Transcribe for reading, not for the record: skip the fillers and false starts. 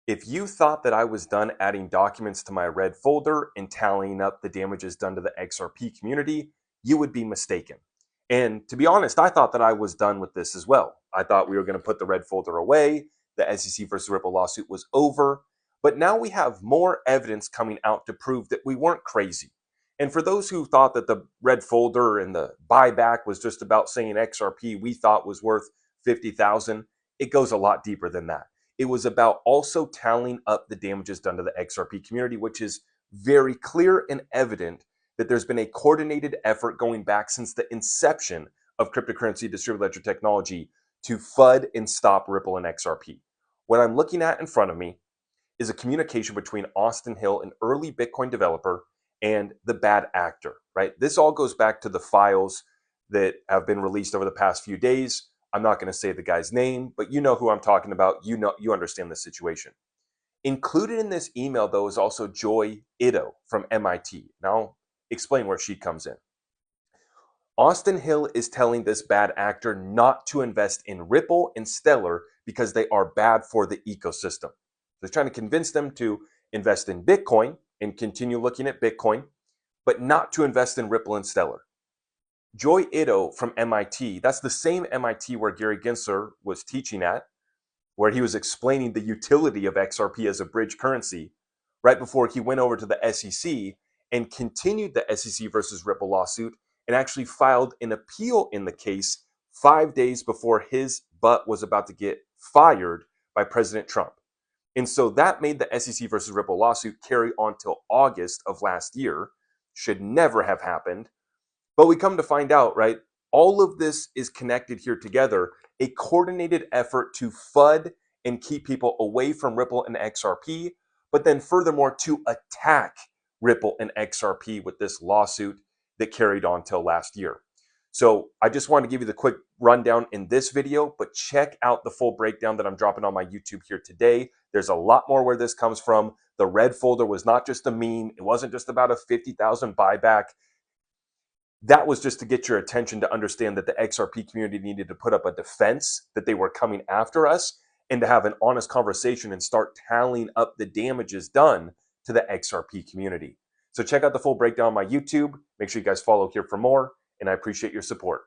If you thought that I was done adding documents to my red folder and tallying up the damages done to the XRP community, you would be mistaken. And to be honest, I thought that I was done with this as well. I thought we were going to put the red folder away, the SEC versus Ripple lawsuit was over. But now we have more evidence coming out to prove that we weren't crazy. And for those who thought that the red folder and the buyback was just about saying XRP we thought was worth 50,000, it goes a lot deeper than that. It was about also tallying up the damages done to the XRP community, which is very clear and evident that there's been a coordinated effort going back since the inception of cryptocurrency distributed ledger technology to FUD and stop Ripple and XRP. What I'm looking at in front of me is a communication between Austin Hill, an early Bitcoin developer, and the bad actor, right? This all goes back to the files that have been released over the past few days. I'm not going to say the guy's name, but you know who I'm talking about. You understand the situation. Included in this email, though, is also Joy Ito from MIT. Now, I'll explain where she comes in. Austin Hill is telling this bad actor not to invest in Ripple and Stellar because they are bad for the ecosystem. They're trying to convince them to invest in Bitcoin and continue looking at Bitcoin, but not to invest in Ripple and Stellar. Joy Ito from MIT, that's the same MIT where Gary Gensler was teaching at, where he was explaining the utility of XRP as a bridge currency right before he went over to the SEC and continued the SEC versus Ripple lawsuit and actually filed an appeal in the case 5 days before his butt was about to get fired by President Trump. And so that made the SEC versus Ripple lawsuit carry on till August of last year. Should never have happened. But we come to find out, right? All of this is connected here together, a coordinated effort to FUD and keep people away from Ripple and XRP, but then furthermore to attack Ripple and XRP with this lawsuit that carried on till last year. So I just want to give you the quick rundown in this video, but check out the full breakdown that I'm dropping on my YouTube here today. There's a lot more where this comes from. The red folder was not just a meme. It wasn't just about a 50,000 buyback. That was just to get your attention to understand that the XRP community needed to put up a defense, that they were coming after us, and to have an honest conversation and start tallying up the damages done to the XRP community. So check out the full breakdown on my YouTube. Make sure you guys follow here for more, and I appreciate your support.